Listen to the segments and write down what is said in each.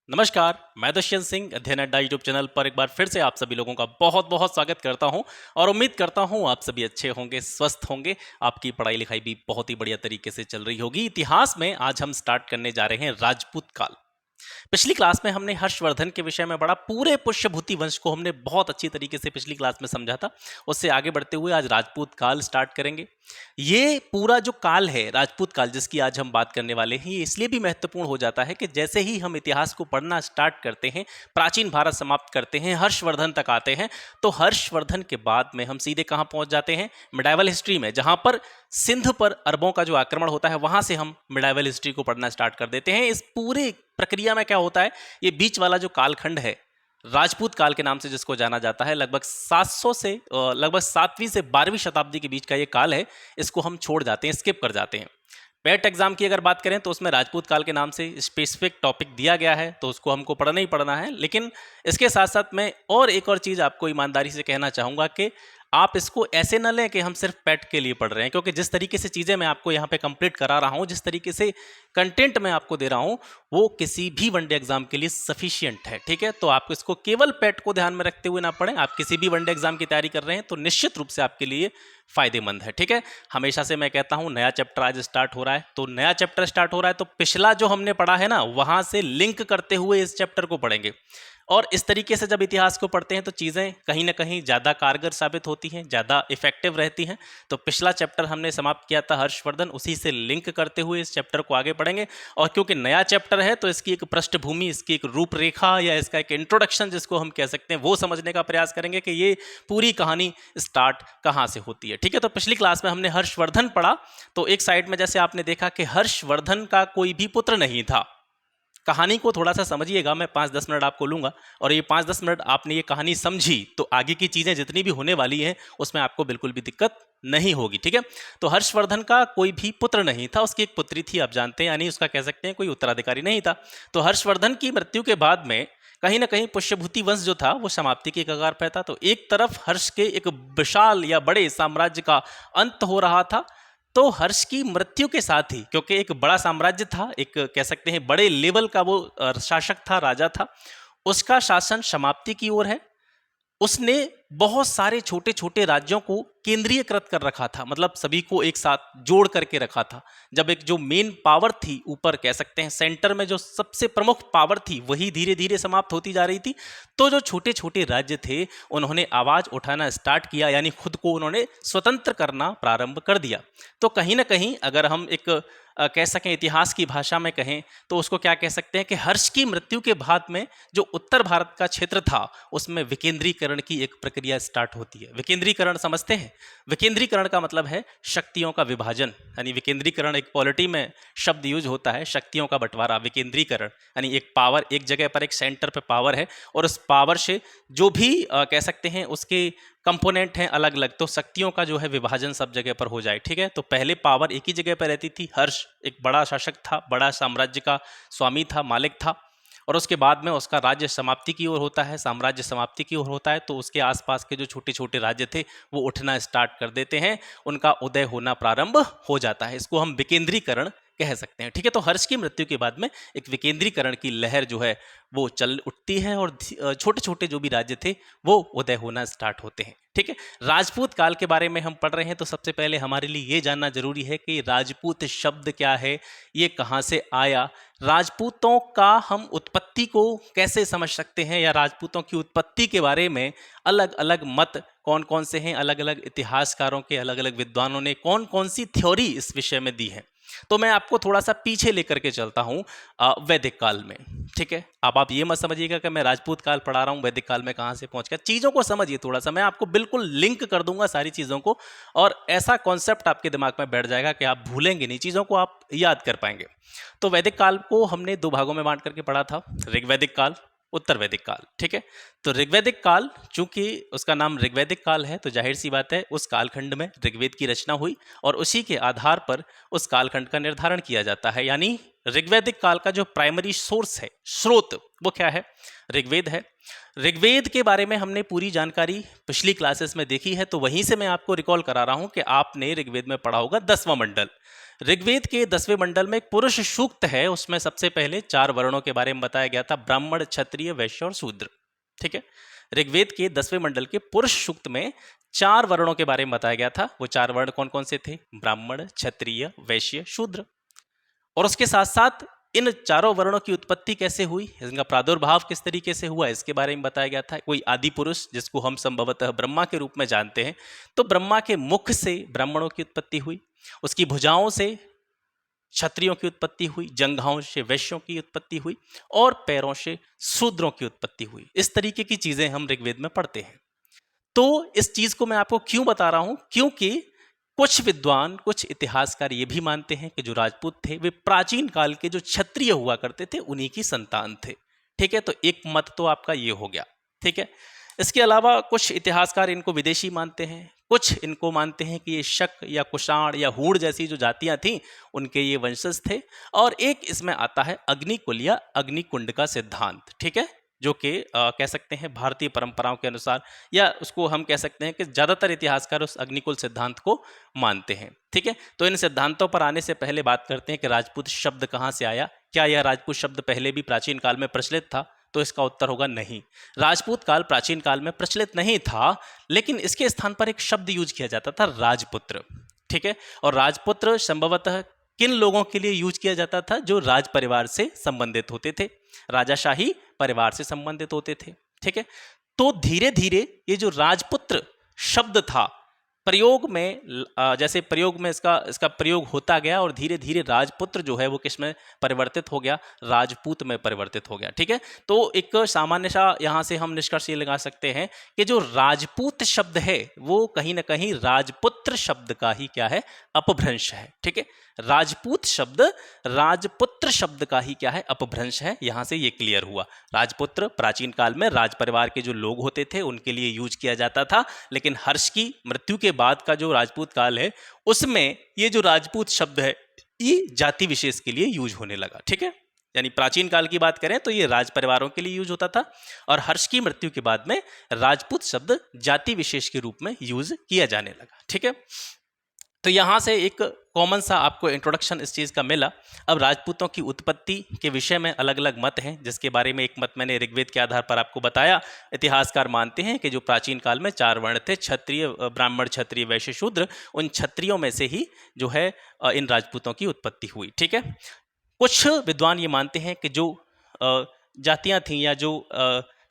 नमस्कार, मैं दुष्यंत सिंह अध्ययन अड्डा यूट्यूब चैनल पर एक बार फिर से आप सभी लोगों का बहुत बहुत स्वागत करता हूं और उम्मीद करता हूं आप सभी अच्छे होंगे, स्वस्थ होंगे। आपकी पढ़ाई लिखाई भी बहुत ही बढ़िया तरीके से चल रही होगी। इतिहास में आज हम स्टार्ट करने जा रहे हैं राजपूत काल। पिछली क्लास में हमने हर्षवर्धन के विषय में पढ़ा, पूरे पुष्यभूति वंश को हमने बहुत अच्छी तरीके से पिछली क्लास में समझा था। उससे आगे बढ़ते हुए आज राजपूत काल स्टार्ट करेंगे। ये पूरा जो काल है राजपूत काल जिसकी आज हम बात करने वाले हैं, ये इसलिए भी महत्वपूर्ण हो जाता है कि जैसे ही हम इतिहास को पढ़ना स्टार्ट करते हैं, प्राचीन भारत समाप्त करते हैं, हर्षवर्धन तक आते हैं, तो हर्षवर्धन के बाद में हम सीधे कहाँ पहुंच जाते हैं? मिडाइवल हिस्ट्री में, जहां पर सिंध पर अरबों का जो आक्रमण होता है वहां से हम मिडाइवल हिस्ट्री को पढ़ना स्टार्ट कर देते हैं। इस पूरे प्रक्रिया में क्या होता है, ये बीच वाला जो कालखंड है राजपूत काल के नाम से जिसको जाना जाता है, लगभग 700 से लगभग 7वीं से 12वीं शताब्दी के बीच का ये काल है, इसको हम छोड़ जाते हैं, स्किप कर जाते हैं। पेट एग्जाम की अगर बात करें तो उसमें राजपूत काल के नाम से स्पेसिफिक टॉपिक दिया गया है, तो उसको हमको पढ़ना ही पढ़ना है। लेकिन इसके साथ साथ मैं और एक और चीज़ आपको ईमानदारी से कहना चाहूँगा कि आप इसको ऐसे न लें कि हम सिर्फ पेट के लिए पढ़ रहे हैं, क्योंकि जिस तरीके से चीज़ें मैं आपको यहाँ पे कंप्लीट करा रहा हूँ, जिस तरीके से कंटेंट मैं आपको दे रहा हूँ, वो किसी भी वनडे एग्जाम के लिए सफिशियंट है। ठीक है, तो आप इसको केवल पेट को ध्यान में रखते हुए ना पढ़ें। आप किसी भी वनडे एग्जाम की तैयारी कर रहे हैं तो निश्चित रूप से आपके लिए फायदेमंद है। ठीक है, हमेशा से मैं कहता हूँ नया चैप्टर आज स्टार्ट हो रहा है, तो नया चैप्टर स्टार्ट हो रहा है तो पिछला जो हमने पढ़ा है ना, वहां से लिंक करते हुए इस चैप्टर को पढ़ेंगे। और इस तरीके से जब इतिहास को पढ़ते हैं तो चीज़ें कहीं ना कहीं ज़्यादा कारगर साबित होती हैं, ज़्यादा इफेक्टिव रहती हैं। तो पिछला चैप्टर हमने समाप्त किया था हर्षवर्धन, उसी से लिंक करते हुए इस चैप्टर को आगे पढ़ेंगे। और क्योंकि नया चैप्टर है तो इसकी एक पृष्ठभूमि, इसकी एक रूपरेखा या इसका एक इंट्रोडक्शन जिसको हम कह सकते हैं, वो समझने का प्रयास करेंगे कि ये पूरी कहानी स्टार्ट कहाँ से होती है। ठीक है, तो पिछली क्लास में हमने हर्षवर्धन पढ़ा, तो एक साइड में जैसे आपने देखा कि हर्षवर्धन का कोई भी पुत्र नहीं था। कहानी को थोड़ा सा समझिएगा, मैं 5-10 मिनट आपको लूंगा और ये 5-10 मिनट आपने ये कहानी समझी तो आगे की चीज़ें जितनी भी होने वाली हैं उसमें आपको बिल्कुल भी दिक्कत नहीं होगी। ठीक है, तो हर्षवर्धन का कोई भी पुत्र नहीं था, उसकी एक पुत्री थी, आप जानते हैं, यानी उसका कह सकते हैं कोई उत्तराधिकारी नहीं था। तो हर्षवर्धन की मृत्यु के बाद में कहीं ना कहीं पुष्यभूति वंश जो था वो समाप्ति के कगार पर था। तो एक तरफ हर्ष के एक विशाल या बड़े साम्राज्य का अंत हो रहा था, तो हर्ष की मृत्यु के साथ ही, क्योंकि एक बड़ा साम्राज्य था, एक कह सकते हैं बड़े लेवल का वो शासक था, राजा था, उसका शासन समाप्ति की ओर है। उसने बहुत सारे छोटे छोटे राज्यों को केंद्रीयकृत कर रखा था, मतलब सभी को एक साथ जोड़ करके रखा था। जब एक जो मेन पावर थी ऊपर, कह सकते हैं सेंटर में जो सबसे प्रमुख पावर थी, वही धीरे धीरे समाप्त होती जा रही थी, तो जो छोटे छोटे राज्य थे उन्होंने आवाज उठाना स्टार्ट किया, यानी खुद को उन्होंने स्वतंत्र करना प्रारंभ कर दिया। तो कहीं ना कहीं अगर हम एक कह सकें इतिहास की भाषा में कहें तो उसको क्या कह सकते हैं कि हर्ष की मृत्यु के बाद में जो उत्तर भारत का क्षेत्र था उसमें विकेंद्रीकरण की एक प्रक्रिया स्टार्ट होती है। विकेंद्रीकरण समझते हैं? विकेंद्रीकरण का मतलब है शक्तियों का विभाजन, यानी विकेंद्रीकरण एक पॉलिटी में शब्द यूज होता है, शक्तियों का बंटवारा। विकेंद्रीकरण यानी एक पावर, एक जगह पर एक सेंटर पे पावर है और उस पावर से जो भी कह सकते हैं उसके कंपोनेंट हैं अलग अलग, तो शक्तियों का जो है विभाजन सब जगह पर हो जाए। ठीक है, तो पहले पावर एक ही जगह पर रहती थी, हर्ष एक बड़ा शासक था, बड़ा साम्राज्य का स्वामी था, मालिक था, और उसके बाद में उसका राज्य समाप्ति की ओर होता है, साम्राज्य समाप्ति की ओर होता है, तो उसके आसपास के जो छोटे छोटे राज्य थे वो उठना स्टार्ट कर देते हैं, उनका उदय होना प्रारंभ हो जाता है। इसको हम विकेंद्रीकरण कह सकते हैं। ठीक है, तो हर्ष की मृत्यु के बाद में एक विकेंद्रीकरण की लहर जो है वो चल उठती है और छोटे छोटे जो भी राज्य थे वो उदय होना स्टार्ट होते हैं। ठीक है, राजपूत काल के बारे में हम पढ़ रहे हैं तो सबसे पहले हमारे लिए ये जानना जरूरी है कि राजपूत शब्द क्या है, ये कहाँ से आया, राजपूतों का हम उत्पत्ति को कैसे समझ सकते हैं, या राजपूतों की उत्पत्ति के बारे में अलग अलग मत कौन कौन से हैं, अलग अलग इतिहासकारों के, अलग अलग विद्वानों ने कौन कौन सी थ्योरी इस विषय में दी है। तो मैं आपको थोड़ा सा पीछे लेकर के चलता हूँ वैदिक काल में। ठीक है, अब आप ये मत समझिएगा कि मैं राजपूत काल पढ़ा रहा हूँ, वैदिक काल में कहाँ से पहुँच गया। चीज़ों को समझिए थोड़ा सा, मैं आपको बिल्कुल लिंक कर दूंगा सारी चीज़ों को, और ऐसा कॉन्सेप्ट आपके दिमाग में बैठ जाएगा कि आप भूलेंगे नहीं, चीज़ों को आप याद कर पाएंगे। तो वैदिक काल को हमने 2 भागों में बांट करके पढ़ा था, ऋग्वैदिक काल, उत्तर वैदिक काल। ठीक है, तो ऋग्वैदिक काल, चूंकि उसका नाम ऋग्वैदिक काल है तो जाहिर सी बात है उस कालखंड में ऋग्वेद की रचना हुई और उसी के आधार पर उस कालखंड का निर्धारण किया जाता है। यानी ऋग्वैदिक काल का जो प्राइमरी सोर्स है, स्रोत, वो क्या है? ऋग्वेद है। ऋग्वेद के बारे में हमने पूरी जानकारी पिछली क्लासेस में देखी है, तो वहीं से मैं आपको रिकॉल करा रहा हूं कि आपने ऋग्वेद में पढ़ा होगा 10वां मंडल। ऋग्वेद के 10वें मंडल में एक पुरुष सूक्त है, उसमें सबसे पहले 4 वर्णों के बारे में बताया गया था, ब्राह्मण, क्षत्रिय, वैश्य और शूद्र। ठीक है, ऋग्वेद के 10वें मंडल के पुरुष सूक्त में 4 वर्णों के बारे में बताया गया था। वो 4 वर्ण कौन कौन से थे? ब्राह्मण, क्षत्रिय, वैश्य, शूद्र। और उसके साथ साथ इन चारों वर्णों की उत्पत्ति कैसे हुई, इनका प्रादुर्भाव किस तरीके से हुआ, इसके बारे में बताया गया था। कोई आदि पुरुष जिसको हम संभवतः ब्रह्मा के रूप में जानते हैं, तो ब्रह्मा के मुख से ब्राह्मणों की उत्पत्ति हुई, उसकी भुजाओं से क्षत्रियों की उत्पत्ति हुई, जंघाओं से वैश्यों की उत्पत्ति हुई और पैरों से शूद्रों की उत्पत्ति हुई। इस तरीके की चीजें हम ऋग्वेद में पढ़ते हैं। तो इस चीज को मैं आपको क्यों बता रहा हूं, क्योंकि कुछ विद्वान, कुछ इतिहासकार ये भी मानते हैं कि जो राजपूत थे वे प्राचीन काल के जो क्षत्रिय हुआ करते थे उन्हीं की संतान थे। ठीक है, तो एक मत तो आपका ये हो गया। ठीक है, इसके अलावा कुछ इतिहासकार इनको विदेशी मानते हैं, कुछ इनको मानते हैं कि ये शक या कुषाण या हूण जैसी जो जातियां थीं उनके ये वंशज थे। और एक इसमें आता है अग्निकुल या अग्निकुंड का सिद्धांत। ठीक है, जो कि कह सकते हैं भारतीय परंपराओं के अनुसार, या उसको हम कह सकते हैं कि ज़्यादातर इतिहासकार उस अग्निकुल सिद्धांत को मानते हैं। ठीक है, तो इन सिद्धांतों पर आने से पहले बात करते हैं कि राजपूत शब्द कहाँ से आया। क्या यह राजपूत शब्द पहले भी प्राचीन काल में प्रचलित था? तो इसका उत्तर होगा नहीं, राजपूत काल प्राचीन काल में प्रचलित नहीं था, लेकिन इसके स्थान पर एक शब्द यूज किया जाता था, राजपुत्र। ठीक है, और राजपुत्र संभवतः किन लोगों के लिए यूज किया जाता था? जो राज परिवार से संबंधित होते थे, राजाशाही परिवार से संबंधित होते थे। ठीक है, तो धीरे धीरे ये जो राजपुत्र शब्द था प्रयोग में जैसे प्रयोग में इसका प्रयोग होता गया और धीरे धीरे राजपुत्र जो है वो किस में परिवर्तित हो गया? राजपूत में परिवर्तित हो गया। ठीक है, तो एक सामान्य सा यहाँ से हम निष्कर्ष ये लगा सकते हैं कि जो राजपूत शब्द है वो कहीं ना कहीं राजपुत्र शब्द का ही क्या है? अपभ्रंश है। ठीक है, राजपूत शब्द राजपुत्र शब्द का ही क्या है? अपभ्रंश है। यहां से ये क्लियर हुआ। राजपुत्र प्राचीन काल में राज परिवार के जो लोग होते थे उनके लिए यूज किया जाता था, लेकिन हर्ष की मृत्यु के बाद का जो राजपूत काल है उसमें ये जो राजपूत शब्द है ये जाति विशेष के लिए यूज होने लगा। ठीक है, यानी प्राचीन काल की बात करें तो ये राज परिवारों के लिए यूज होता था और हर्ष की मृत्यु के बाद में राजपूत शब्द जाति विशेष के रूप में यूज किया जाने लगा। ठीक है, तो यहाँ से एक कॉमन सा आपको इंट्रोडक्शन इस चीज़ का मिला। अब राजपूतों की उत्पत्ति के विषय में अलग अलग मत हैं, जिसके बारे में एक मत मैंने ऋग्वेद के आधार पर आपको बताया। इतिहासकार मानते हैं कि जो प्राचीन काल में 4 वर्ण थे, क्षत्रिय, ब्राह्मण, क्षत्रिय, वैश्य, शूद्र, उन क्षत्रियों में से ही जो है इन राजपूतों की उत्पत्ति हुई। ठीक है, कुछ विद्वान ये मानते हैं कि जो जातियाँ थीं या जो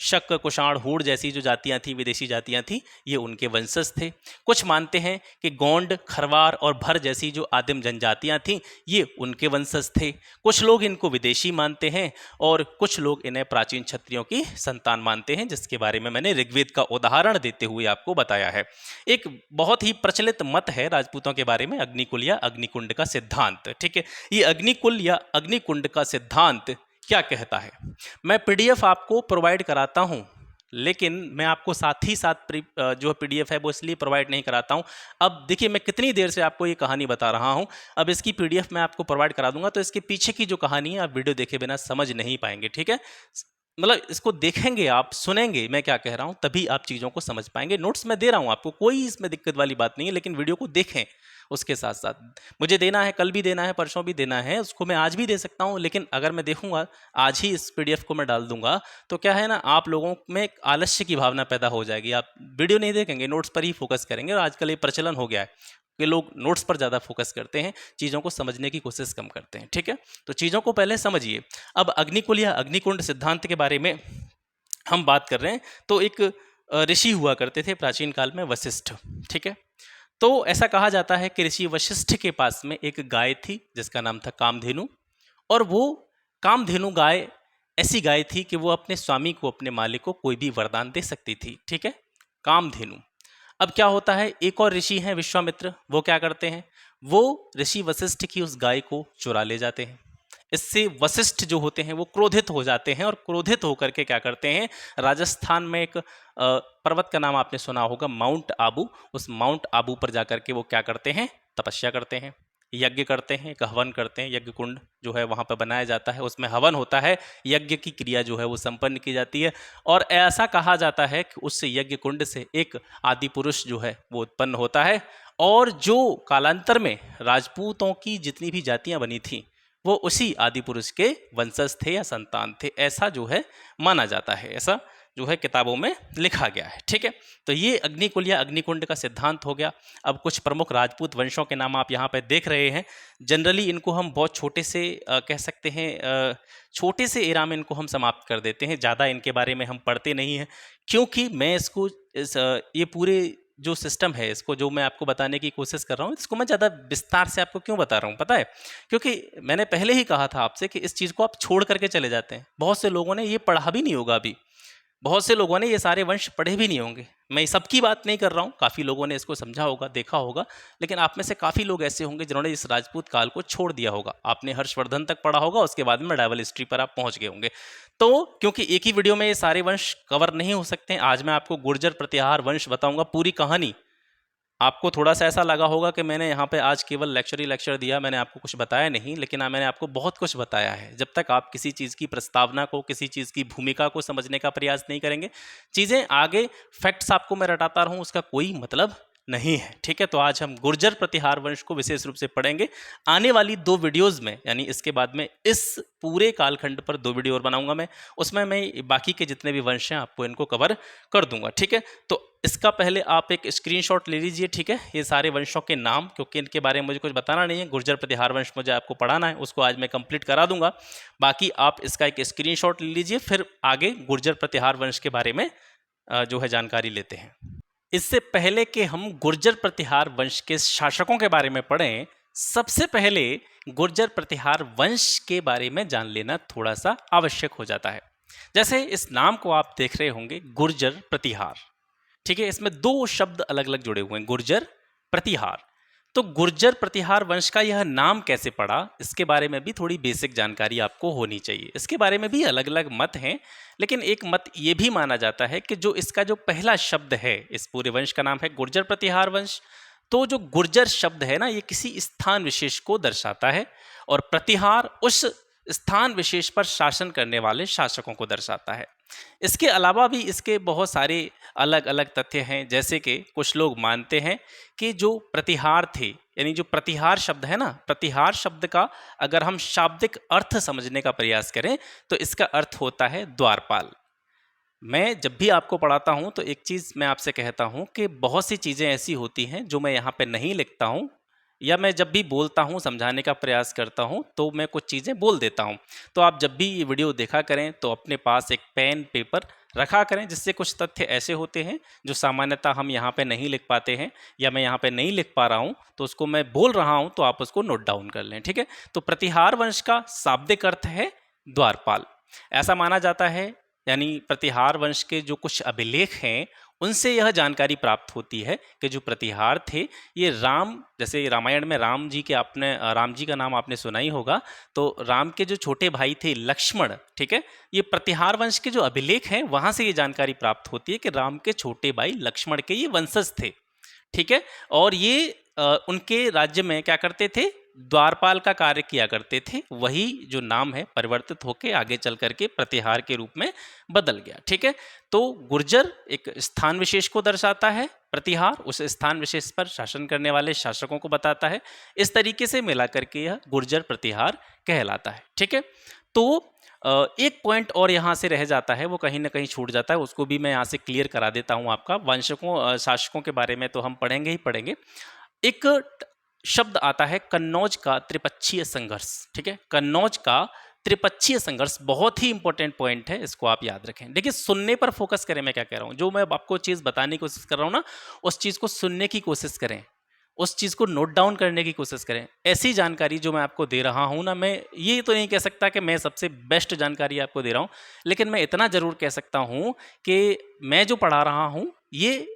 शक, कुषाण, हूण जैसी जो जातियां थीं, विदेशी जातियां थीं, ये उनके वंशज थे। कुछ मानते हैं कि गोंड, खरवार और भर जैसी जो आदिम जनजातियां थीं ये उनके वंशज थे। कुछ लोग इनको विदेशी मानते हैं और कुछ लोग इन्हें प्राचीन क्षत्रियों की संतान मानते हैं, जिसके बारे में मैंने ऋग्वेद का उदाहरण देते हुए आपको बताया है। एक बहुत ही प्रचलित मत है राजपूतों के बारे में, अग्निकुल या अग्निकुंड का सिद्धांत। ठीक है, ये अग्निकुल या अग्निकुंड का सिद्धांत क्या कहता है? मैं पीडीएफ आपको प्रोवाइड कराता हूं, लेकिन मैं आपको साथ ही साथ जो पीडीएफ है वो इसलिए प्रोवाइड नहीं कराता हूं। अब देखिए मैं कितनी देर से आपको ये कहानी बता रहा हूं, अब इसकी पीडीएफ मैं आपको प्रोवाइड करा दूंगा तो इसके पीछे की जो कहानी है आप वीडियो देखे बिना समझ नहीं पाएंगे। ठीक है, मतलब इसको देखेंगे, आप सुनेंगे मैं क्या कह रहा हूं, तभी आप चीज़ों को समझ पाएंगे। नोट्स मैं दे रहा हूं आपको, कोई इसमें दिक्कत वाली बात नहीं है, लेकिन वीडियो को देखें। उसके साथ साथ मुझे देना है, कल भी देना है, परसों भी देना है, उसको मैं आज भी दे सकता हूं, लेकिन अगर मैं देखूंगा आज ही इस पीडीएफ को मैं डाल दूंगा तो क्या है ना, आप लोगों में एक आलस्य की भावना पैदा हो जाएगी। आप वीडियो नहीं देखेंगे, नोट्स पर ही फोकस करेंगे। और आजकल ये प्रचलन हो गया है कि लोग नोट्स पर ज़्यादा फोकस करते हैं, चीज़ों को समझने की कोशिश कम करते हैं। ठीक है, तो चीज़ों को पहले समझिए। अब अग्निकुल या अग्निकुंड सिद्धांत के बारे में हम बात कर रहे हैं। तो एक ऋषि हुआ करते थे प्राचीन काल में, वशिष्ठ। ठीक है, तो ऐसा कहा जाता है कि ऋषि वशिष्ठ के पास में एक गाय थी जिसका नाम था कामधेनु, और वो कामधेनु गाय ऐसी गाय थी कि वो अपने स्वामी को, अपने मालिक को कोई भी वरदान दे सकती थी। ठीक है, कामधेनु। अब क्या होता है, एक और ऋषि हैं विश्वामित्र, वो क्या करते हैं, वो ऋषि वशिष्ठ की उस गाय को चुरा ले जाते हैं। इससे वशिष्ठ जो होते हैं वो क्रोधित हो जाते हैं और क्रोधित होकर के क्या करते हैं, राजस्थान में एक पर्वत का नाम आपने सुना होगा, माउंट आबू, उस माउंट आबू पर जाकर के वो क्या करते हैं, तपस्या करते हैं, यज्ञ करते हैं, एक हवन करते हैं। यज्ञ कुंड जो है वहाँ पर बनाया जाता है, उसमें हवन होता है, यज्ञ की क्रिया जो है वो संपन्न की जाती है। और ऐसा कहा जाता है कि उस यज्ञ कुंड से एक आदि पुरुष जो है वो उत्पन्न होता है और जो कालांतर में राजपूतों की जितनी भी जातियां बनी थीं वो उसी आदि पुरुष के वंशज थे या संतान थे, ऐसा जो है माना जाता है, ऐसा जो है किताबों में लिखा गया है। ठीक है, तो ये अग्निकुल या अग्निकुंड का सिद्धांत हो गया। अब कुछ प्रमुख राजपूत वंशों के नाम आप यहाँ पे देख रहे हैं। जनरली इनको हम बहुत छोटे से कह सकते हैं, छोटे से एरा में इनको हम समाप्त कर देते हैं, ज़्यादा इनके बारे में हम पढ़ते नहीं हैं, क्योंकि मैं इसको ये पूरे जो सिस्टम है इसको जो मैं आपको बताने की कोशिश कर रहा हूँ, इसको मैं ज़्यादा विस्तार से आपको क्यों बता रहा हूँ पता है? क्योंकि मैंने पहले ही कहा था आपसे कि इस चीज़ को आप छोड़ करके चले जाते हैं। बहुत से लोगों ने ये पढ़ा भी नहीं होगा अभी, बहुत से लोगों ने ये सारे वंश पढ़े भी नहीं होंगे। मैं सबकी बात नहीं कर रहा हूँ, काफ़ी लोगों ने इसको समझा होगा, देखा होगा, लेकिन आप में से काफ़ी लोग ऐसे होंगे जिन्होंने इस राजपूत काल को छोड़ दिया होगा। आपने हर्षवर्धन तक पढ़ा होगा, उसके बाद में मेडावल हिस्ट्री पर आप पहुँच गए होंगे। तो क्योंकि एक ही वीडियो में ये सारे वंश कवर नहीं हो सकते, आज मैं आपको गुर्जर प्रतिहार वंश बताऊँगा, पूरी कहानी। आपको थोड़ा सा ऐसा लगा होगा कि मैंने यहाँ पे आज केवल लेक्चर ही लेक्चर दिया, मैंने आपको कुछ बताया नहीं, लेकिन मैंने आपको बहुत कुछ बताया है। जब तक आप किसी चीज़ की प्रस्तावना को, किसी चीज़ की भूमिका को समझने का प्रयास नहीं करेंगे, चीज़ें आगे फैक्ट्स आपको मैं रटाता रहूँ उसका कोई मतलब नहीं है। ठीक है, तो आज हम गुर्जर प्रतिहार वंश को विशेष रूप से पढ़ेंगे। आने वाली 2 वीडियोज़ में, यानी इसके बाद में इस पूरे कालखंड पर 2 वीडियो और बनाऊंगा मैं, उसमें मैं बाकी के जितने भी वंश हैं आपको इनको कवर कर दूंगा। ठीक है, तो इसका पहले आप एक स्क्रीनशॉट ले लीजिए। ठीक है, ये सारे वंशों के नाम, क्योंकि इनके बारे में मुझे कुछ बताना नहीं है, गुर्जर प्रतिहार वंश मुझे आपको पढ़ाना है, उसको आज मैं कंप्लीट करा दूंगा। बाकी आप इसका एक स्क्रीनशॉट ले लीजिए, फिर आगे गुर्जर प्रतिहार वंश के बारे में जो है जानकारी लेते हैं। इससे पहले कि हम गुर्जर प्रतिहार वंश के शासकों के बारे में पढ़ें, सबसे पहले गुर्जर प्रतिहार वंश के बारे में जान लेना थोड़ा सा आवश्यक हो जाता है। जैसे इस नाम को आप देख रहे होंगे, गुर्जर प्रतिहार। ठीक है, इसमें 2 शब्द अलग अलग जुड़े हुए हैं, गुर्जर प्रतिहार। तो गुर्जर प्रतिहार वंश का यह नाम कैसे पड़ा, इसके बारे में भी थोड़ी बेसिक जानकारी आपको होनी चाहिए। इसके बारे में भी अलग अलग मत हैं, लेकिन एक मत ये भी माना जाता है कि जो इसका जो पहला शब्द है, इस पूरे वंश का नाम है गुर्जर प्रतिहार वंश। तो जो गुर्जर शब्द है ना, ये किसी स्थान विशेष को दर्शाता है, और प्रतिहार उस स्थान विशेष पर शासन करने वाले शासकों को दर्शाता है। इसके अलावा भी इसके बहुत सारे अलग अलग तथ्य हैं, जैसे कि कुछ लोग मानते हैं कि जो प्रतिहार थे, यानी जो प्रतिहार शब्द है ना, प्रतिहार शब्द का अगर हम शाब्दिक अर्थ समझने का प्रयास करें तो इसका अर्थ होता है द्वारपाल। मैं जब भी आपको पढ़ाता हूं तो एक चीज़ मैं आपसे कहता हूं कि बहुत सी चीज़ें ऐसी होती हैं जो मैं यहाँ पे नहीं लिखता हूं, या मैं जब भी बोलता हूं, समझाने का प्रयास करता हूं, तो मैं कुछ चीज़ें बोल देता हूं। तो आप जब भी ये वीडियो देखा करें तो अपने पास एक पेन पेपर रखा करें, जिससे कुछ तथ्य ऐसे होते हैं जो सामान्यतः हम यहाँ पे नहीं लिख पाते हैं, या मैं यहाँ पे नहीं लिख पा रहा हूँ, तो उसको मैं बोल रहा हूँ तो आप उसको नोट डाउन कर लें। ठीक है, तो प्रतिहार वंश का शाब्दिक अर्थ है द्वारपाल, ऐसा माना जाता है। यानी प्रतिहार वंश के जो कुछ अभिलेख हैं उनसे यह जानकारी प्राप्त होती है कि जो प्रतिहार थे ये राम, जैसे रामायण में राम जी के, आपने राम जी का नाम आपने सुना ही होगा, तो राम के जो छोटे भाई थे लक्ष्मण, ठीक है, ये प्रतिहार वंश के जो अभिलेख हैं वहाँ से ये जानकारी प्राप्त होती है कि राम के छोटे भाई लक्ष्मण के ये वंशज थे। ठीक है, और ये उनके राज्य में क्या करते थे, द्वारपाल का कार्य किया करते थे। वही जो नाम है परिवर्तित होकर आगे चल करके प्रतिहार के रूप में बदल गया। ठीक है, तो गुर्जर एक स्थान विशेष को दर्शाता है, प्रतिहार उस स्थान विशेष पर शासन करने वाले शासकों को बताता है। इस तरीके से मिला करके यह गुर्जर प्रतिहार कहलाता है। ठीक है, तो एक पॉइंट और यहाँ से रह जाता है, वो कहीं ना कहीं छूट जाता है, उसको भी मैं यहाँ से क्लियर करा देता हूँ। आपका वंशकों शासकों के बारे में तो हम पढ़ेंगे ही पढ़ेंगे। एक शब्द आता है कन्नौज का त्रिपक्षीय संघर्ष। ठीक है, कन्नौज का त्रिपक्षीय संघर्ष बहुत ही इंपॉर्टेंट पॉइंट है, इसको आप याद रखें। देखिए, सुनने पर फोकस करें, मैं क्या कह रहा हूँ, जो मैं आपको चीज़ बताने की कोशिश कर रहा हूँ ना, उस चीज़ को सुनने की कोशिश करें, उस चीज़ को नोट डाउन करने की कोशिश करें। ऐसी जानकारी जो मैं आपको दे रहा हूँ ना, मैं ये तो नहीं कह सकता कि मैं सबसे बेस्ट जानकारी आपको दे रहा हूँ, लेकिन मैं इतना ज़रूर कह सकता हूँ कि मैं जो पढ़ा रहा हूँ, ये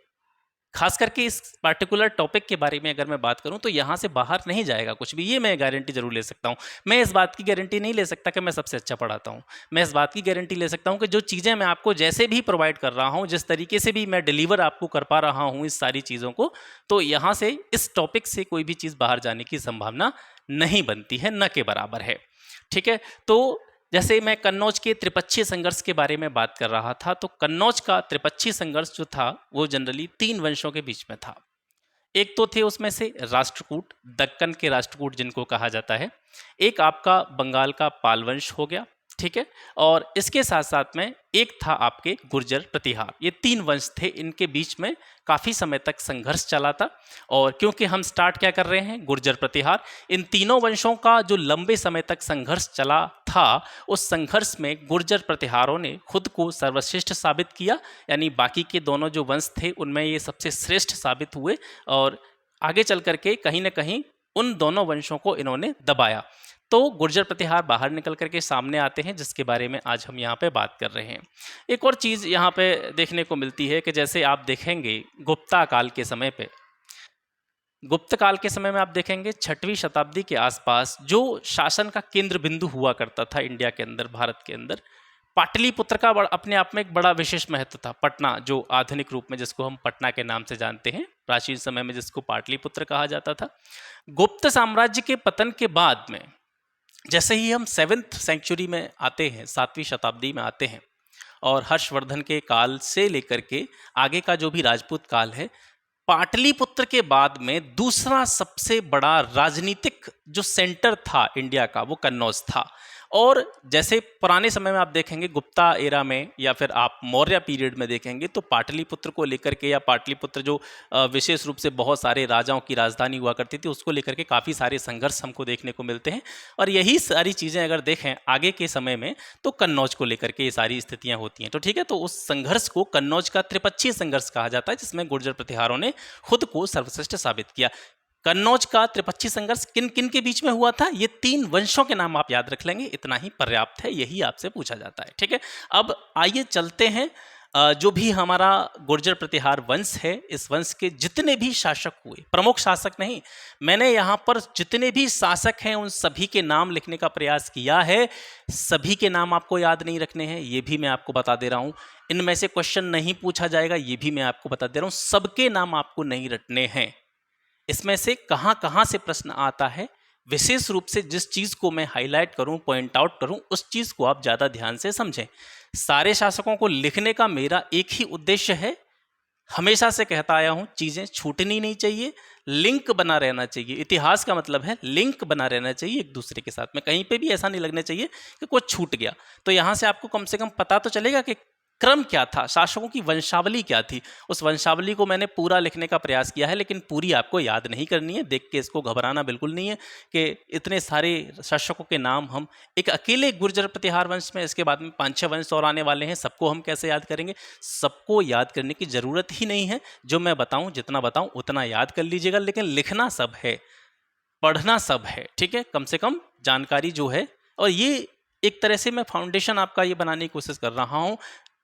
खास करके इस पार्टिकुलर टॉपिक के बारे में अगर मैं बात करूं तो यहाँ से बाहर नहीं जाएगा कुछ भी, ये मैं गारंटी जरूर ले सकता हूँ। मैं इस बात की गारंटी नहीं ले सकता कि मैं सबसे अच्छा पढ़ाता हूँ। मैं इस बात की गारंटी ले सकता हूँ कि जो चीज़ें मैं आपको जैसे भी प्रोवाइड कर रहा हूँ, जिस तरीके से भी मैं डिलीवर आपको कर पा रहा हूँ इस सारी चीज़ों को, तो यहाँ से इस टॉपिक से कोई भी चीज़ बाहर जाने की संभावना नहीं बनती है, न के बराबर है। ठीक है, तो जैसे मैं कन्नौज के त्रिपक्षीय संघर्ष के बारे में बात कर रहा था, तो कन्नौज का त्रिपक्षीय संघर्ष जो था वो जनरली 3 वंशों के बीच में था। एक तो थे उसमें से राष्ट्रकूट, दक्कन के राष्ट्रकूट जिनको कहा जाता है, एक आपका बंगाल का पाल वंश हो गया, ठीक है, और इसके साथ साथ में एक था आपके गुर्जर प्रतिहार। ये 3 वंश थे, इनके बीच में काफ़ी समय तक संघर्ष चला था। और क्योंकि हम स्टार्ट क्या कर रहे हैं, गुर्जर प्रतिहार, इन तीनों वंशों का जो लंबे समय तक संघर्ष चला था, उस संघर्ष में गुर्जर प्रतिहारों ने खुद को सर्वश्रेष्ठ साबित किया, यानी बाकी के दोनों जो वंश थे उनमें ये सबसे श्रेष्ठ साबित हुए, और आगे चल करके कहीं ना कहीं उन दोनों वंशों को इन्होंने दबाया। तो गुर्जर प्रतिहार बाहर निकल करके सामने आते हैं, जिसके बारे में आज हम यहाँ पे बात कर रहे हैं। एक और चीज़ यहाँ पे देखने को मिलती है कि जैसे आप देखेंगे गुप्ता काल के समय पे, गुप्त काल के समय में आप देखेंगे 6वीं शताब्दी के आसपास जो शासन का केंद्र बिंदु हुआ करता था इंडिया के अंदर, भारत के अंदर, पाटलिपुत्र का अपने आप में एक बड़ा विशेष महत्व था। पटना, जो आधुनिक रूप में जिसको हम पटना के नाम से जानते हैं, प्राचीन समय में जिसको पाटलिपुत्र कहा जाता था। गुप्त साम्राज्य के पतन के बाद में जैसे ही हम 7th सेंचुरी में आते हैं, 7वीं शताब्दी में आते हैं, और हर्षवर्धन के काल से लेकर के आगे का जो भी राजपूत काल है, पाटलिपुत्र के बाद में दूसरा सबसे बड़ा राजनीतिक जो सेंटर था इंडिया का, वो कन्नौज था। और जैसे पुराने समय में आप देखेंगे गुप्ता एरा में, या फिर आप मौर्य पीरियड में देखेंगे, तो पाटलिपुत्र को लेकर के, या पाटलिपुत्र जो विशेष रूप से बहुत सारे राजाओं की राजधानी हुआ करती थी, उसको लेकर के काफ़ी सारे संघर्ष हमको देखने को मिलते हैं। और यही सारी चीज़ें अगर देखें आगे के समय में, तो कन्नौज को लेकर के ये सारी स्थितियाँ होती हैं। तो ठीक है, तो उस संघर्ष को कन्नौज का त्रिपक्षीय संघर्ष कहा जाता है, जिसमें गुर्जर प्रतिहारों ने खुद को सर्वश्रेष्ठ साबित किया। कन्नौज का त्रिपक्षीय संघर्ष किन किन के बीच में हुआ था, ये 3 वंशों के नाम आप याद रख लेंगे, इतना ही पर्याप्त है, यही आपसे पूछा जाता है। ठीक है, अब आइए चलते हैं, जो भी हमारा गुर्जर प्रतिहार वंश है, इस वंश के जितने भी शासक हुए, प्रमुख शासक नहीं, मैंने यहाँ पर जितने भी शासक हैं उन सभी के नाम लिखने का प्रयास किया है। सभी के नाम आपको याद नहीं रखने हैं, ये भी मैं आपको बता दे रहा हूँ। इनमें से क्वेश्चन नहीं पूछा जाएगा, ये भी मैं आपको बता दे रहा हूँ। सबके नाम आपको नहीं रटने हैं। इसमें से कहाँ कहाँ से प्रश्न आता है, विशेष रूप से जिस चीज़ को मैं हाईलाइट करूं, पॉइंट आउट करूं, उस चीज़ को आप ज़्यादा ध्यान से समझें। सारे शासकों को लिखने का मेरा एक ही उद्देश्य है, हमेशा से कहता आया हूं, चीज़ें छूटनी नहीं चाहिए, लिंक बना रहना चाहिए। इतिहास का मतलब है लिंक बना रहना चाहिए एक दूसरे के साथ में, कहीं पे भी ऐसा नहीं लगना चाहिए कि कुछ छूट गया। तो यहाँ से आपको कम से कम पता तो चलेगा कि क्रम क्या था, शासकों की वंशावली क्या थी। उस वंशावली को मैंने पूरा लिखने का प्रयास किया है, लेकिन पूरी आपको याद नहीं करनी है। देख के इसको घबराना बिल्कुल नहीं है कि इतने सारे शासकों के नाम हम एक अकेले गुर्जर प्रतिहार वंश में, इसके बाद में 5-6 वंश और आने वाले हैं, सबको हम कैसे याद करेंगे। सबको याद करने की ज़रूरत ही नहीं है, जो मैं बताऊँ, जितना बताऊँ उतना याद कर लीजिएगा, लेकिन लिखना सब है, पढ़ना सब है। ठीक है, कम से कम जानकारी जो है, और ये एक तरह से मैं फाउंडेशन आपका ये बनाने की कोशिश कर रहा हूँ।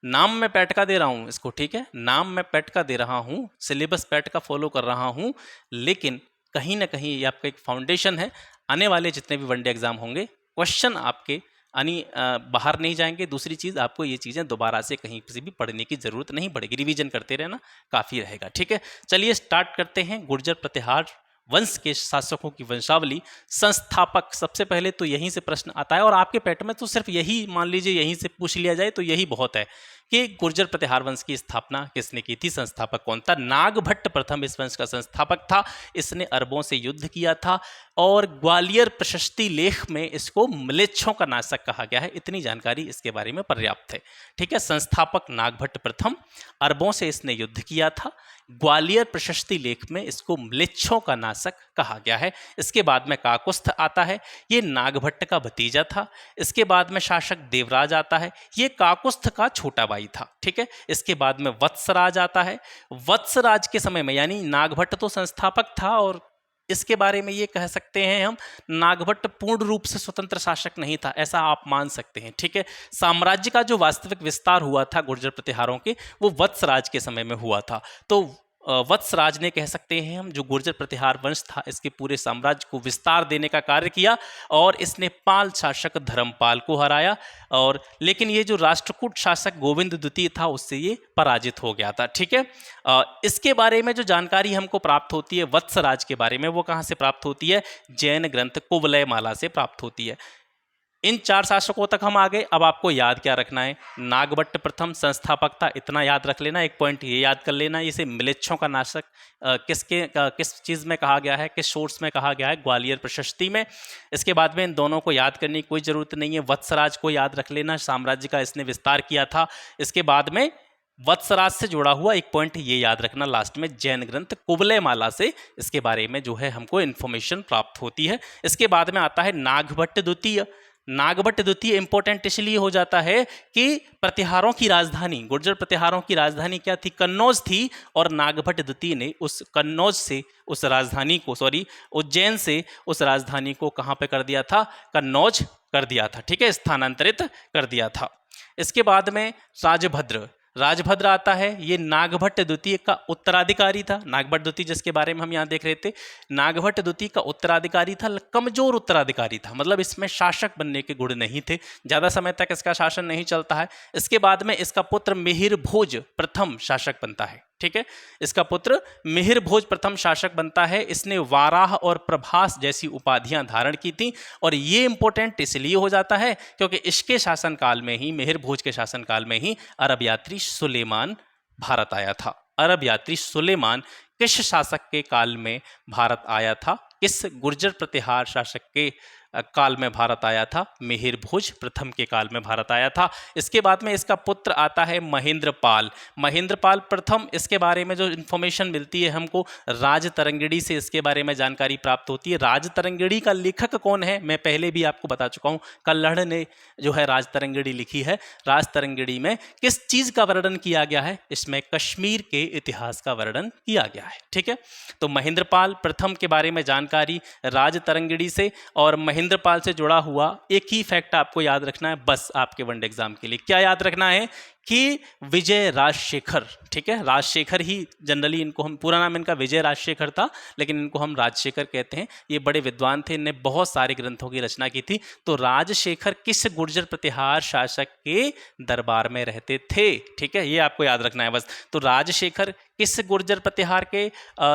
नाम मैं पैट का दे रहा हूँ इसको, ठीक है, नाम मैं पैट का दे रहा हूँ, सिलेबस पैट का फॉलो कर रहा हूँ, लेकिन कहीं ना कहीं ये आपका एक फाउंडेशन है। आने वाले जितने भी वनडे एग्जाम होंगे, क्वेश्चन आपके यानी बाहर नहीं जाएंगे। दूसरी चीज़, आपको ये चीज़ें दोबारा से कहीं से भी पढ़ने की ज़रूरत नहीं पड़ेगी, रिवीजन करते रहना काफ़ी रहेगा। ठीक है, चलिए स्टार्ट करते हैं। गुर्जर प्रतिहार वंश के शासकों की वंशावली। संस्थापक, सबसे पहले तो यहीं से प्रश्न आता है, और आपके पेट में तो सिर्फ यही मान लीजिए, यहीं से पूछ लिया जाए तो यही बहुत है कि गुर्जर प्रतिहार वंश की स्थापना किसने की थी, संस्थापक कौन था। नागभट्ट प्रथम इस वंश का संस्थापक था। इसने अरबों से युद्ध किया था, और ग्वालियर प्रशस्ति लेख में इसको म्लेच्छों का नाशक कहा गया है। इतनी जानकारी इसके बारे में पर्याप्त है। ठीक है, संस्थापक नागभट्ट प्रथम, अरबों से इसने युद्ध किया था, ग्वालियर प्रशस्ति लेख में इसको म्लेच्छों का नाशक कहा गया है। इसके बाद में काकुस्थ आता है, ये नागभट्ट का भतीजा था। इसके बाद में शासक देवराज आता है, ये काकुस्थ का छोटा भाई था। ठीक है, इसके बाद में वत्सराज आता है। वत्सराज के समय में, यानी नागभट्ट तो संस्थापक था, और इसके बारे में ये कह सकते हैं हम, नागभट्ट पूर्ण रूप से स्वतंत्र शासक नहीं था, ऐसा आप मान सकते हैं। ठीक है, साम्राज्य का जो वास्तविक विस्तार हुआ था गुर्जर प्रतिहारों के, वो वत्सराज के समय में हुआ था। तो वत्सराज ने, कह सकते हैं हम, जो गुर्जर प्रतिहार वंश था, इसके पूरे साम्राज्य को विस्तार देने का कार्य किया, और इसने पाल शासक धर्मपाल को हराया। और लेकिन ये जो राष्ट्रकूट शासक गोविंद द्वितीय था, उससे ये पराजित हो गया था। ठीक है, इसके बारे में जो जानकारी हमको प्राप्त होती है वत्सराज के बारे में, वो कहाँ से प्राप्त होती है, जैन ग्रंथ कुवलय माला से प्राप्त होती है। इन 4 शासकों तक हम आ गए। अब आपको याद क्या रखना है? नागभट्ट प्रथम संस्थापक था, इतना याद रख लेना। एक पॉइंट ये याद कर लेना, इसे म्लेच्छों का नाशक किस चीज़ में कहा गया है, किस सोर्स में कहा गया है? ग्वालियर प्रशस्ति में। इसके बाद में इन दोनों को याद करने की कोई ज़रूरत नहीं है। वत्सराज को याद रख लेना, साम्राज्य का इसने विस्तार किया था। इसके बाद में वत्सराज से जुड़ा हुआ एक पॉइंट ये याद रखना लास्ट में, जैन ग्रंथ कुवलयमाला से इसके बारे में जो है हमको इन्फॉर्मेशन प्राप्त होती है। इसके बाद में आता है नागभट्ट द्वितीय। नागभट्ट द्वितीय इंपॉर्टेंट इसलिए हो जाता है कि प्रतिहारों की राजधानी, गुर्जर प्रतिहारों की राजधानी क्या थी? कन्नौज थी। और नागभट्ट द्वितीय ने उस कन्नौज से उस राजधानी को, उज्जैन से उस राजधानी को कहाँ पे कर दिया था? कन्नौज कर दिया था। ठीक है, स्थानांतरित कर दिया था। इसके बाद में राजभद्र आता है। ये नागभट्ट द्वितीय का उत्तराधिकारी था। नागभट्ट द्वितीय जिसके बारे में हम यहाँ देख रहे थे, नागभट्ट द्वितीय का उत्तराधिकारी था, कमजोर उत्तराधिकारी था, मतलब इसमें शासक बनने के गुण नहीं थे, ज़्यादा समय तक इसका शासन नहीं चलता है। इसके बाद में इसका पुत्र मिहिर भोज प्रथम शासक बनता है। ठीक है, इसका पुत्र मिहिर भोज प्रथम शासक बनता है। इसने वाराह और प्रभास जैसी उपाधियां धारण की थी। और ये इंपॉर्टेंट इसलिए हो जाता है क्योंकि इसके शासनकाल में ही, मिहिर भोज के शासनकाल में ही अरब यात्री सुलेमान भारत आया था। अरब यात्री सुलेमान किस शासक के काल में भारत आया था? किस गुर्जर प्रतिहार शासक के काल में भारत आया था? मिहिर भोज प्रथम के काल में भारत आया था। इसके बाद में इसका पुत्र आता है महेंद्रपाल। महेंद्रपाल प्रथम, इसके बारे में जो इन्फॉर्मेशन मिलती है हमको राजतरंगिणी से इसके बारे में जानकारी प्राप्त होती है। राजतरंगिणी का लेखक कौन है मैं पहले भी आपको बता चुका हूँ, कल्हड़ ने जो है राजतरंगिणी लिखी है। राजतरंगिणी में किस चीज़ का वर्णन किया गया है? इसमें कश्मीर के इतिहास का वर्णन किया गया है। ठीक है, तो महेंद्रपाल प्रथम के बारे में जानकारी राजतरंगिणी से। और महेंद्रपाल से जुड़ा हुआ एक ही फैक्ट आपको याद रखना है बस आपके वनडे एग्जाम के लिए। क्या याद रखना है? कि विजय राजशेखर, ठीक है, राजशेखर ही जनरली इनको हम, पूरा नाम इनका विजय राजशेखर था लेकिन इनको हम राजशेखर कहते हैं। ये बड़े विद्वान थे, इन्हें बहुत सारे ग्रंथों की रचना की थी। तो राजशेखर किस गुर्जर प्रतिहार शासक के दरबार में रहते थे? ठीक है, ये आपको याद रखना है बस। तो राजशेखर किस गुर्जर प्रतिहार के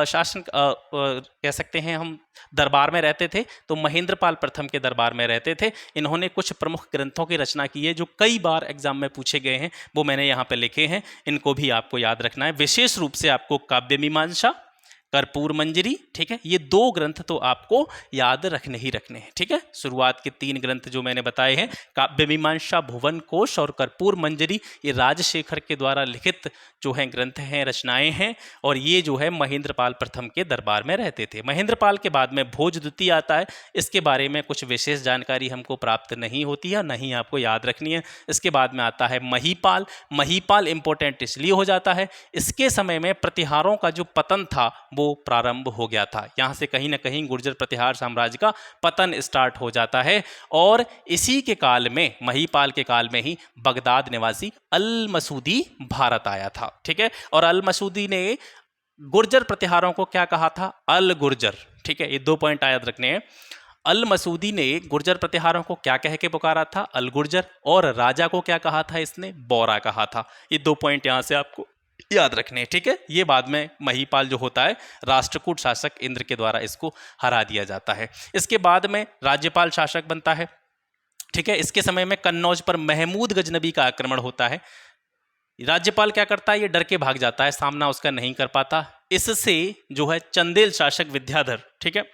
शासन कह सकते हैं हम दरबार में रहते थे? तो महेंद्रपाल प्रथम के दरबार में रहते थे। इन्होंने कुछ प्रमुख ग्रंथों की रचना की है जो कई बार एग्जाम में पूछे गए हैं, वो मैंने यहाँ पे लिखे हैं, इनको भी आपको याद रखना है। विशेष रूप से आपको काव्य मीमांसा, कर्पूर मंजरी, ठीक है, ये 2 ग्रंथ तो आपको याद रखने ही रखने हैं। ठीक है, शुरुआत के 3 ग्रंथ जो मैंने बताए हैं, काव्य मीमांसा, भुवन कोश और कर्पूर मंजरी, ये राजशेखर के द्वारा लिखित जो हैं ग्रंथ हैं, रचनाएं हैं। और ये जो है महेंद्रपाल प्रथम के दरबार में रहते थे। महेंद्रपाल के बाद में भोज द्वितीय आता है। इसके बारे में कुछ विशेष जानकारी हमको प्राप्त नहीं होती है, नहीं आपको याद रखनी है। इसके बाद में आता है महीपाल। महीपाल इंपॉर्टेंट इसलिए हो जाता है, इसके समय में प्रतिहारों का जो पतन था वो प्रारंभ हो गया था। यहाँ से कहीं ना कहीं गुर्जर प्रतिहार साम्राज्य का पतन स्टार्ट हो जाता है। और इसी के काल में, महीपाल के काल में ही बगदाद निवासी अल मसूदी भारत आया था। ठीक है, और अल मसूदी ने गुर्जर प्रतिहारों को क्या कहा था? अल गुर्जर। ठीक है, ये 2 पॉइंट याद रखने हैं। अल मसूदी ने गुर्जर प्रतिहारों को क्या कह के पुकारा था? अल गुर्जर। और राजा को क्या कहा था इसने? बौरा कहा था। ये 2 पॉइंट यहाँ से आपको याद रखने हैं। ठीक है, ये बाद में महीपाल जो होता है राष्ट्रकूट शासक इंद्र के द्वारा इसको हरा दिया जाता है। इसके बाद में राज्यपाल शासक बनता है। ठीक है, इसके समय में कन्नौज पर महमूद गजनबी का आक्रमण होता है। राज्यपाल क्या करता है? ये डर के भाग जाता है, सामना उसका नहीं कर पाता। इससे जो है चंदेल शासक विद्याधर, ठीक है,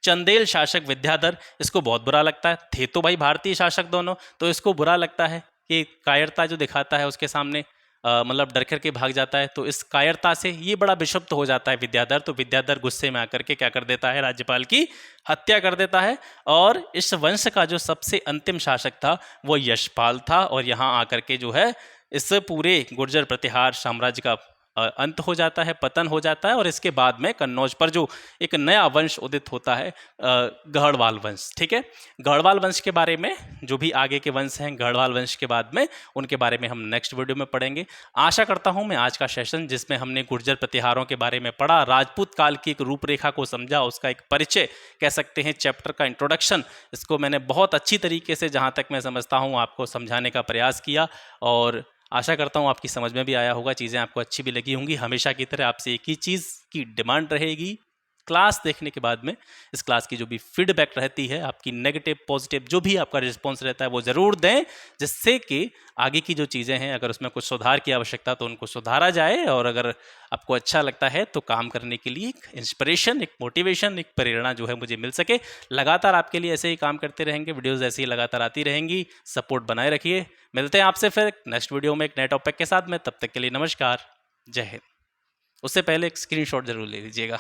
चंदेल शासक विद्याधर, इसको बहुत बुरा लगता है। थे तो भाई भारतीय शासक दोनों, तो इसको बुरा लगता है कि कायरता जो दिखाता है उसके सामने, मतलब डर कर के भाग जाता है। तो इस कायरता से ये बड़ा विक्षुब्ध हो जाता है विद्याधर। तो विद्याधर गुस्से में आकर के क्या कर देता है? राज्यपाल की हत्या कर देता है। और इस वंश का जो सबसे अंतिम शासक था वो यशपाल था। और यहाँ आकर के जो है इस पूरे गुर्जर प्रतिहार साम्राज्य का अंत हो जाता है, पतन हो जाता है। और इसके बाद में कन्नौज पर जो एक नया वंश उदित होता है, गढ़वाल वंश। ठीक है, गढ़वाल वंश के बारे में जो भी आगे के वंश हैं गढ़वाल वंश के बाद में, उनके बारे में हम नेक्स्ट वीडियो में पढ़ेंगे। आशा करता हूं मैं आज का सेशन जिसमें हमने गुर्जर प्रतिहारों के बारे में पढ़ा, राजपूत काल की एक रूपरेखा को समझा, उसका एक परिचय कह सकते हैं, चैप्टर का इंट्रोडक्शन, इसको मैंने बहुत अच्छी तरीके से जहाँ तक मैं समझता हूँ आपको समझाने का प्रयास किया। और आशा करता हूँ आपकी समझ में भी आया होगा, चीज़ें आपको अच्छी भी लगी होंगी। हमेशा की तरह आपसे एक ही चीज़ की डिमांड रहेगी, क्लास देखने के बाद में इस क्लास की जो भी फीडबैक रहती है, आपकी नेगेटिव पॉजिटिव जो भी आपका रिस्पॉन्स रहता है वो ज़रूर दें, जिससे कि आगे की जो चीज़ें हैं अगर उसमें कुछ सुधार की आवश्यकता तो उनको सुधारा जाए, और अगर आपको अच्छा लगता है तो काम करने के लिए एक इंस्पिरेशन, एक मोटिवेशन, एक प्रेरणा जो है मुझे मिल सके। लगातार आपके लिए ऐसे ही काम करते रहेंगे, वीडियोज़ ऐसे ही लगातार आती रहेंगी। सपोर्ट बनाए रखिए। मिलते हैं आपसे फिर नेक्स्ट वीडियो में एक नए टॉपिक के साथ में। तब तक के लिए नमस्कार, जय हिंद। उससे पहले एक स्क्रीनशॉट जरूर ले लीजिएगा।